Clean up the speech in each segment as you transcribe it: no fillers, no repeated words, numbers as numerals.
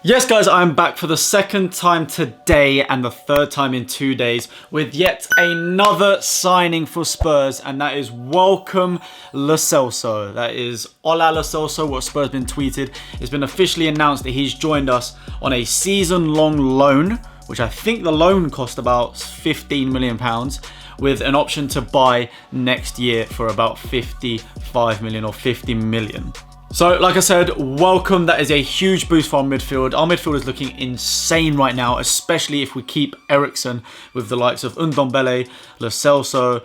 Yes guys, I'm back for the second time today and the third time in 2 days with yet another signing for Spurs, and that is welcome Lo Celso. That is Hola Lo Celso, what Spurs been tweeted. It's been officially announced that he's joined us on a season-long loan, which I think the loan cost about £15 million, with an option to buy next year for about 55 million or 50 million. So, like I said, welcome. That is a huge boost for our midfield. Our midfield is looking insane right now, especially if we keep Eriksen with the likes of Ndombele, Lo Celso,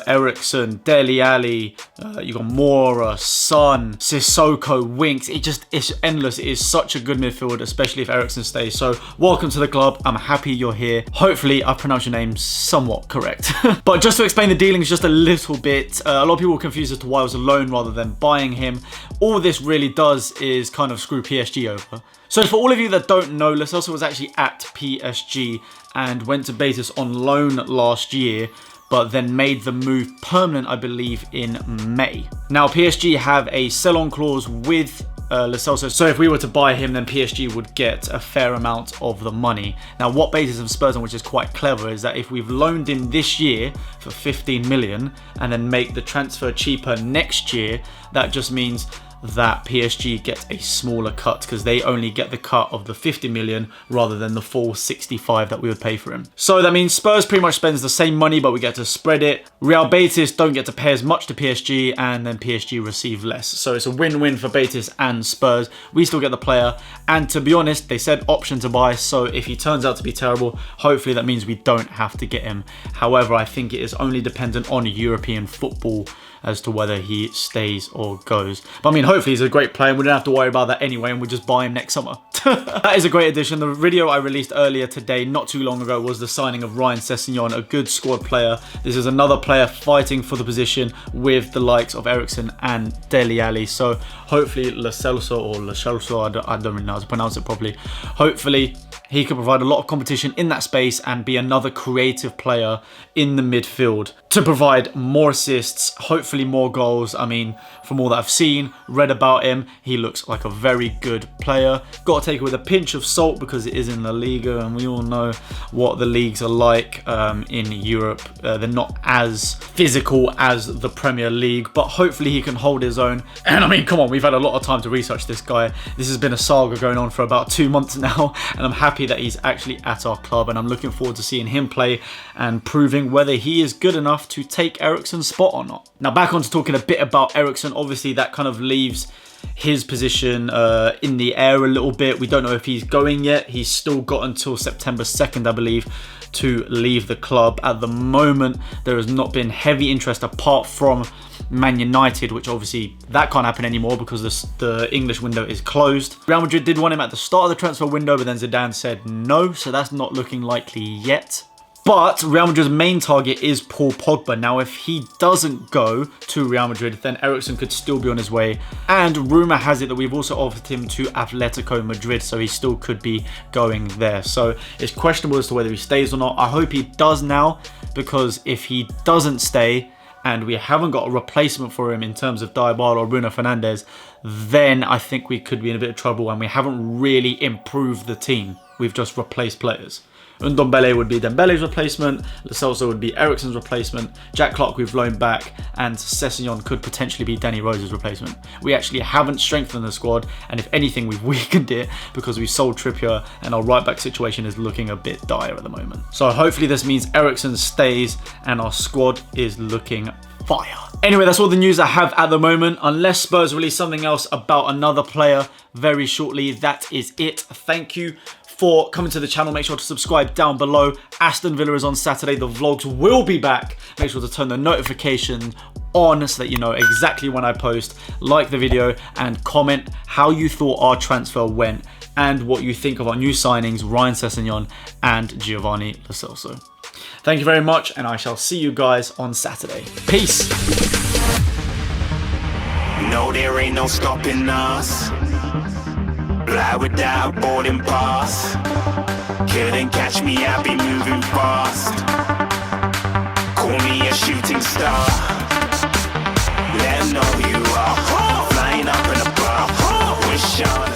Eriksen, Dele Alli, you got Mora, Son, Sissoko, Winks. It's endless. It is such a good midfield, especially if Eriksen stays. So, welcome to the club. I'm happy you're here. Hopefully, I pronounced your name somewhat correct. But just to explain the dealings just a little bit, a lot of people were confused as to why I was a loan rather than buying him. All this really does is kind of screw PSG over. So for all of you that don't know, Lo Celso was actually at PSG and went to Betis on loan last year, but then made the move permanent, I believe, in May. Now, PSG have a sell-on clause with Lo Celso, so if we were to buy him, then PSG would get a fair amount of the money. Now, what Betis have Spurs on, which is quite clever, is that if we've loaned him this year for 15 million and then make the transfer cheaper next year, that just means that PSG gets a smaller cut because they only get the cut of the 50 million rather than the full 65 that we would pay for him. So that means Spurs pretty much spends the same money, but we get to spread it. Real Betis don't get to pay as much to PSG, and then PSG receive less. So it's a win-win for Betis and Spurs. We still get the player, and to be honest, they said option to buy, so if he turns out to be terrible, hopefully that means we don't have to get him. However, I think it is only dependent on European football as to whether he stays or goes. But I mean, hopefully he's a great player and we don't have to worry about that anyway, and we'll just buy him next summer. That is a great addition. The video I released earlier today, not too long ago, was the signing of Ryan Sessegnon, a good squad player. This is another player fighting for the position with the likes of Eriksen and Dele Alli. So hopefully Lo Celso, or Lo Celso, I don't really know how to pronounce it properly. Hopefully he can provide a lot of competition in that space and be another creative player in the midfield to provide more assists, hopefully more goals. I mean, from all that I've seen, read about him, he looks like a very good player. Got to take it with a pinch of salt because it is in La Liga, and we all know what the leagues are like in Europe. They're not as physical as the Premier League, but hopefully he can hold his own. And I mean, come on, we've had a lot of time to research this guy. This has been a saga going on for about 2 months now, and I'm happy that he's actually at our club, and I'm looking forward to seeing him play and proving whether he is good enough to take Eriksen's spot or not. Now, back on to talking a bit about Eriksen. Obviously, that kind of leaves his position in the air a little bit. We don't know if he's going yet. He's still got until September 2nd, I believe, to leave the club. At the moment, there has not been heavy interest apart from Man United, which obviously that can't happen anymore because the English window is closed. Real Madrid did want him at the start of the transfer window, but then Zidane said no, so that's not looking likely yet. But Real Madrid's main target is Paul Pogba. Now, if he doesn't go to Real Madrid, then Eriksen could still be on his way. And rumour has it that we've also offered him to Atletico Madrid, so he still could be going there. So it's questionable as to whether he stays or not. I hope he does now, because if he doesn't stay and we haven't got a replacement for him in terms of Dybala or Bruno Fernandes, then I think we could be in a bit of trouble, and we haven't really improved the team. We've just replaced players. Ndombele would be Dembele's replacement, Lo Celso would be Eriksen's replacement, Jack Clark we've loaned back, and Sessegnon could potentially be Danny Rose's replacement. We actually haven't strengthened the squad, and if anything, we've weakened it because we've sold Trippier, and our right back situation is looking a bit dire at the moment. So hopefully this means Eriksen stays and our squad is looking fire. Anyway, that's all the news I have at the moment. Unless Spurs release something else about another player very shortly, that is it. Thank you for coming to the channel. Make sure to subscribe down below. Aston Villa is on Saturday. The vlogs will be back. Make sure to turn the notification on so that you know exactly when I post. Like the video and comment how you thought our transfer went and what you think of our new signings, Ryan Sessegnon and Giovani Lo Celso. Thank you very much, and I shall see you guys on Saturday. Peace. No, there ain't no stopping us. Fly without boarding pass. Couldn't catch me, I'll be moving fast. Call me a shooting star. Let 'em know you are flying up in a bar. Wish on